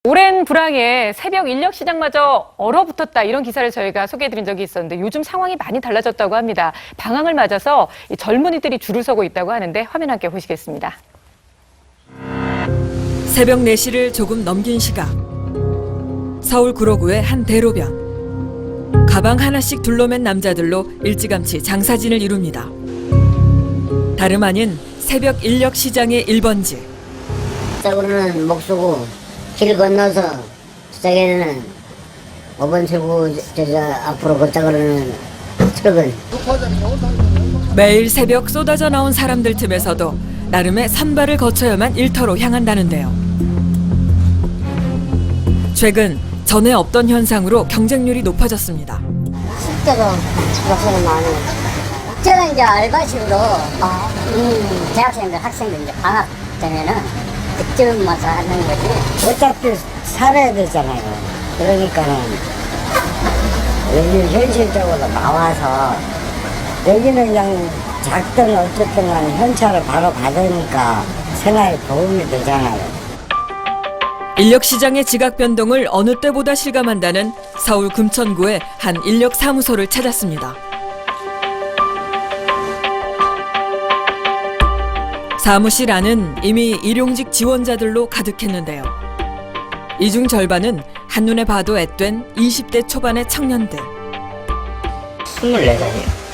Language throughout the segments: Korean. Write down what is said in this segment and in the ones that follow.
오랜 불황에 새벽 인력 시장마저 얼어붙었다 이런 기사를 저희가 소개해드린 적이 있었는데 요즘 상황이 많이 달라졌다고 합니다. 방학을 맞아서 젊은이들이 줄을 서고 있다고 하는데 화면 함께 보시겠습니다. 새벽 4시를 조금 넘긴 시각. 서울 구로구의 한 대로변. 가방 하나씩 둘러맨 남자들로 일찌감치 장사진을 이룹니다. 다름 아닌 새벽 인력 시장의 1번지. 짝으로는 목수고 길 건너서 시작에는 5번 출구 앞으로 그 짝으로는 출근. 매일 새벽 쏟아져 나온 사람들 틈에서도 나름의 산발을 거쳐야만 일터로 향한다는데요. 최근 전에 없던 현상으로 경쟁률이 높아졌습니다. 실제로 목수는 많이. 국제는 이제 알바식으로 대학생들, 학생들 이제 방학 되면은 그쯤 와서 하는 거지. 어차피 살아야 되잖아요. 그러니까는 여기 현실적으로 나와서 여기는 그냥 작든 어쨌든 간에 현찰을 바로 받으니까 생활에 도움이 되잖아요. 인력시장의 지각 변동을 어느 때보다 실감한다는 서울 금천구의 한 인력사무소를 찾았습니다. 사무실 안은 이미 일용직 지원자들로 가득했는데요. 이 중 절반은 한눈에 봐도 앳된 20대 초반의 청년들. 24살이에요.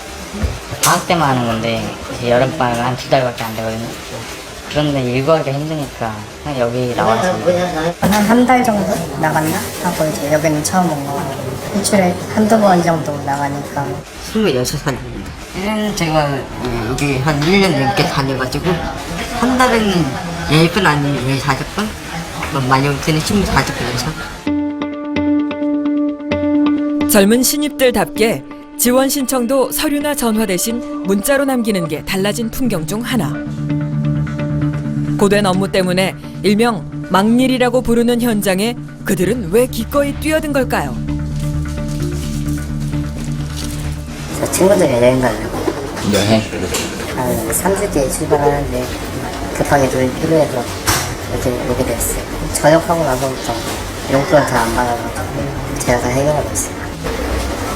방학 때만 하는 건데 이제 여름방학은 한 2달밖에 안 되거든요. 그런데 일구하기가 힘드니까 그냥 여기 나와서 한 달 정도 나갔나? 하고 이제 여기는 처음 온 거. 일주일에 한두 번 정도 나가니까. 26살입니다. 얘는 제가 여기 한 1년 넘게 다녀가지고 한 달에는 10번 아니면 14번? 많이 올 때는 24번 이상. 젊은 신입들답게 지원 신청도 서류나 전화 대신 문자로 남기는 게 달라진 풍경 중 하나. 고된 업무 때문에 일명 막일이라고 부르는 현장에 그들은 왜 기꺼이 뛰어든 걸까요? 저 친구들이 여행 가려고. 여행? 한 3주 뒤에 출발하는데 급하게 돈이 필요해서 이렇게 오게 됐어요. 전역하고 나서부터 용돈을 잘 안 받아가지고 제가 다 해결하고 있어요.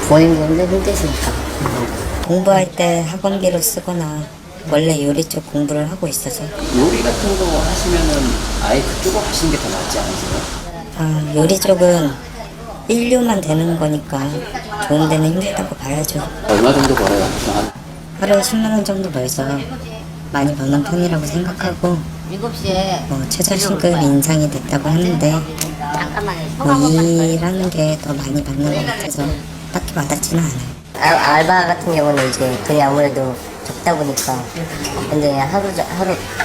본인도 힘드시니까. 공부할 때 학원비로 쓰거나 원래 요리 쪽 공부를 하고 있어서. 요리 같은 거 하시면은 아예 그쪽으로 하시는 게 더 낫지 않으세요? 요리 쪽은 인류만 되는 거니까 좋은 데는 힘들다고 봐야죠. 얼마 정도 벌어요? 하루에 10만 원 정도 벌서 많이 버는 편이라고 생각하고 7시에 최저시급 인상이 됐다고 하는데 일하는 게 더 많이 받는 것 같아서 딱히 와닿지는 않아요. 알바 같은 경우는 이제 돈이 아무래도 적다 보니까 근데 하루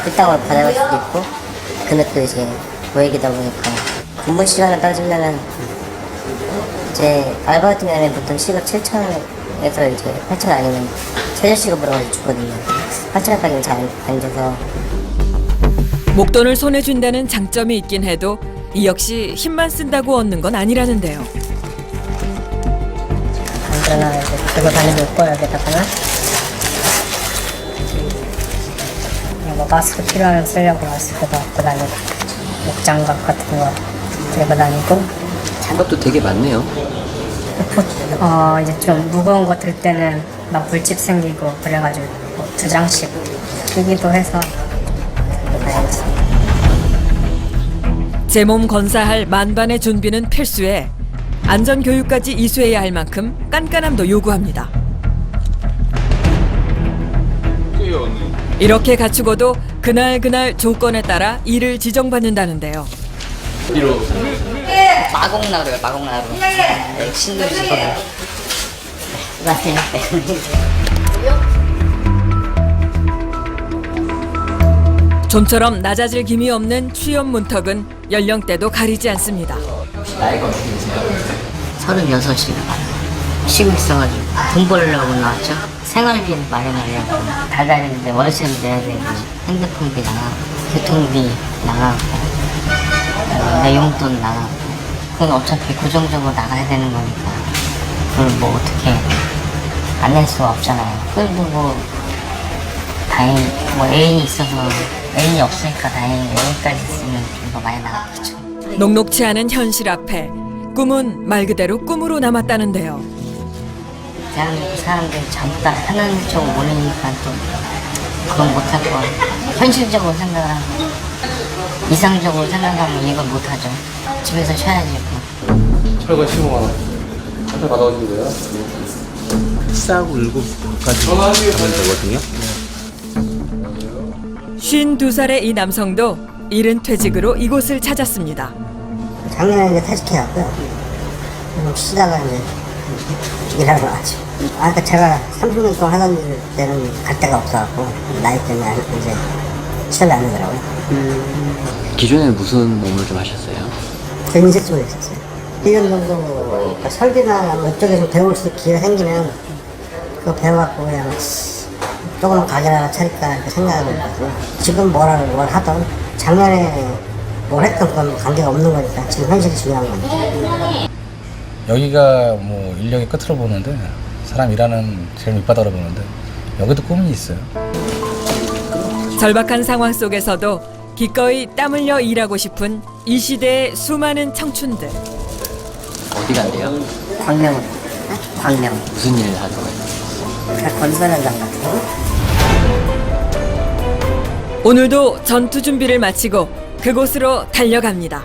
일당으로 받아갈 수도 있고 금액도 이제 모이다 보니까 근무 시간을 따지면은 이제 알바 같은 경우는 보통 시급 7,000원에서 이제 8,000원 아니면 최저시급으로 주거든요. 8,000원까지는 잘 안 줘서. 목돈을 손에 쥔다는 장점이 있긴 해도 이 역시 힘만 쓴다고 얻는 건 아니라는데요. 언제나 이제 들고 다니고 있고 여기다가는 뭐 마스크 필요하면 쓰려고 마스크도 갖고 다니고 목장갑 같은 거 들고 다니고. 그것도 되게 많네요. 이제 좀 무거운 거 들 때는 막 물집 생기고 그래가지고 뭐 2장씩 끼기도 해서 들고 다니지. 제 몸 건사할 만반의 준비는 필수에 안전교육까지 이수해야 할 만큼 깐깐함도 요구합니다. 이렇게 갖추고도 그날 조건에 따라 일을 지정받는다는데요. 마곡나루요, 마곡나루. 신도시거든요. 좀처럼 낮아질 김이 없는 취업 문턱은 연령대도 가리지 않습니다. 나이가 어떻게 되세요? 36이요. 쉬고 있어가지고 돈 벌려고 나왔죠. 생활비 마련하려고 달달이는데 월세도 내야 되고 핸드폰비 나가고 교통비 나가고 내 용돈 나가고 그건 어차피 고정적으로 나가야 되는 거니까 그걸 뭐 어떻게 안 낼 수가 없잖아요. 그래도 뭐 다행히 뭐 애인이 있어서 애인이 없으니까 다행히 애인까지 있으면 좀 더 많이 나가겠죠. 녹록치 않은 현실 앞에 꿈은 말 그대로 꿈으로 남았다는데요. 대한민국 사람들이 전부 다 하는 쪽으로 몰리니까 또 그건 못할 거 같아요. 현실적으로 생각을 하고 이상적으로 생각하면 이걸 못하죠. 집에서 쉬어야지. 철거 15만 원. 한테 받아오신 거예요? 싸고 7까지 하면 되거든요. 52살의 이 남성도 이른 퇴직으로 이곳을 찾았습니다. 작년에 이제 퇴직해갖고요. 쉬다가 이제 일하러 나왔죠. 아까 제가 30년 동안 하던 일때는 갈 데가 없어갖고 나이 때문에 이제 시험이 안 되더라고요. 기존에는 무슨 업무를 좀 하셨어요? 저 인쇄 쪽에 있었어요. 1년 정도 그러니까 설계나 뭐 이쪽에서 배울 수 기회가 생기면 그거 배워갖고 그냥 조금 가게나 차릴까 이렇게 생각하고 있거든요. 지금 뭘 하던 작년에 뭘 했던 건 관계가 없는 거니까 지금 현실이 중요한 거니까. 여기가 뭐 인력의 끝으로 보는데 사람 일하는 제일 밑바닥으로 보는데 여기도 꿈이 있어요. 절박한 상황 속에서도 기꺼이 땀 흘려 일하고 싶은 이 시대의 수많은 청춘들. 어디 간대요? 광명. 무슨 일을 하는 거예요? 그냥 건설 현장 같은 거. 오늘도 전투 준비를 마치고 그곳으로 달려갑니다.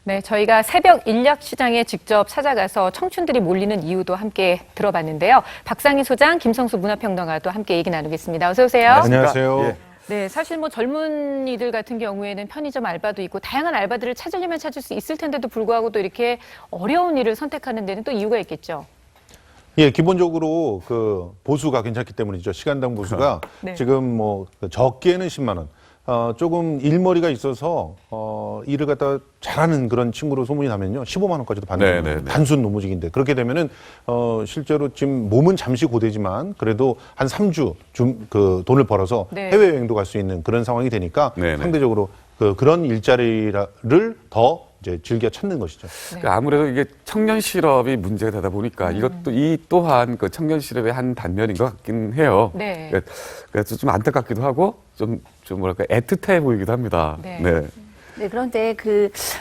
네, 저희가 새벽 인력 시장에 직접 찾아가서 청춘들이 몰리는 이유도 함께 들어봤는데요. 박상희 소장, 김성수 문화평론가도 함께 얘기 나누겠습니다. 어서 오세요. 안녕하세요. 네, 사실 뭐 젊은이들 같은 경우에는 편의점 알바도 있고 다양한 알바들을 찾으려면 찾을 수 있을 텐데도 불구하고 또 이렇게 어려운 일을 선택하는 데는 또 이유가 있겠죠. 예, 기본적으로 그 보수가 괜찮기 때문이죠. 시간당 보수가 네. 지금 뭐 적게는 10만 원. 조금 일머리가 있어서 일을 갖다 잘하는 그런 친구로 소문이 나면요 15만 원까지도 받는 거예요. 단순 노무직인데 그렇게 되면은 실제로 지금 몸은 잠시 고되지만 그래도 한 3주 그 돈을 벌어서 네. 해외 여행도 갈 수 있는 그런 상황이 되니까 상대적으로 그런 일자리를 더 이제 즐겨 찾는 것이죠. 그러니까 아무래도 이게 청년 실업이 문제가 되다 보니까 이것도 이 또한 그 청년 실업의 한 단면인 것 같긴 해요. 네. 그래서 좀 안타깝기도 하고 좀 뭐랄까 애틋해 보이기도 합니다. 네. 네, 그런데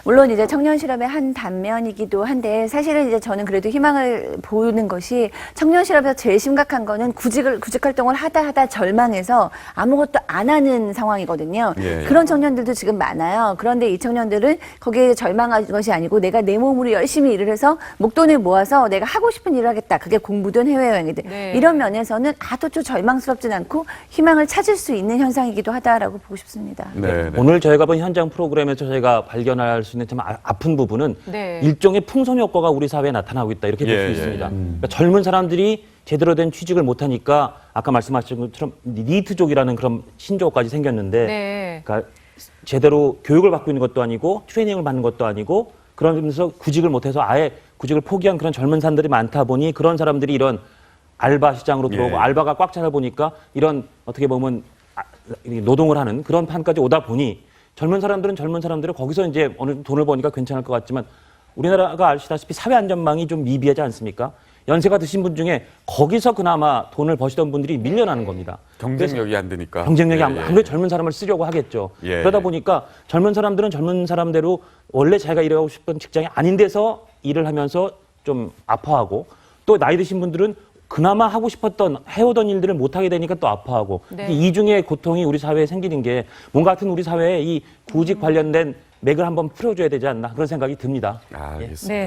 물론 이제 청년 실업의 한 단면이기도 한데 사실은 이제 저는 그래도 희망을 보는 것이 청년 실업에서 제일 심각한 거는 구직 활동을 하다 절망해서 아무것도 안 하는 상황이거든요. 예. 그런 청년들도 지금 많아요. 그런데 이 청년들은 거기에 절망한 것이 아니고 내가 내 몸으로 열심히 일을 해서 목돈을 모아서 내가 하고 싶은 일을 하겠다. 그게 공부든 해외여행이든. 네. 이런 면에서는 좀 절망스럽진 않고 희망을 찾을 수 있는 현상이기도 하다라고 보고 싶습니다. 네. 오늘 저희가 본 현장 프로그램에서 저희가 발견할 수 있는 참 아픈 부분은 네. 일종의 풍선 효과가 우리 사회에 나타나고 있다 이렇게 볼 수 있습니다. 그러니까 젊은 사람들이 제대로 된 취직을 못하니까 아까 말씀하신 것처럼 니트족이라는 그런 신조어까지 생겼는데 네. 그러니까 제대로 교육을 받고 있는 것도 아니고 트레이닝을 받는 것도 아니고 그러면서 구직을 못해서 아예 구직을 포기한 그런 젊은 사람들이 많다 보니 그런 사람들이 이런 알바 시장으로 들어오고 알바가 꽉 차다 보니까 이런 어떻게 보면 노동을 하는 그런 판까지 오다 보니 젊은 사람들은 젊은 사람들은 거기서 이제 어느 정도 돈을 버니까 괜찮을 것 같지만 우리나라가 아시다시피 사회 안전망이 좀 미비하지 않습니까? 연세가 드신 분 중에 거기서 그나마 돈을 버시던 분들이 밀려나는 겁니다. 경쟁력이 안 되니까. 경쟁력이 아무래도 젊은 사람을 쓰려고 하겠죠. 그러다 보니까 젊은 사람들은 젊은 사람대로 원래 자기가 일하고 싶은 직장이 아닌 데서 일을 하면서 좀 아파하고 또 나이 드신 분들은 그나마 하고 싶었던 해오던 일들을 못하게 되니까 또 아파하고 네. 이중의 고통이 우리 사회에 생기는 게 뭔가 같은 우리 사회에 이 구직 관련된 맥을 한번 풀어줘야 되지 않나 그런 생각이 듭니다. 알겠습니다. 네.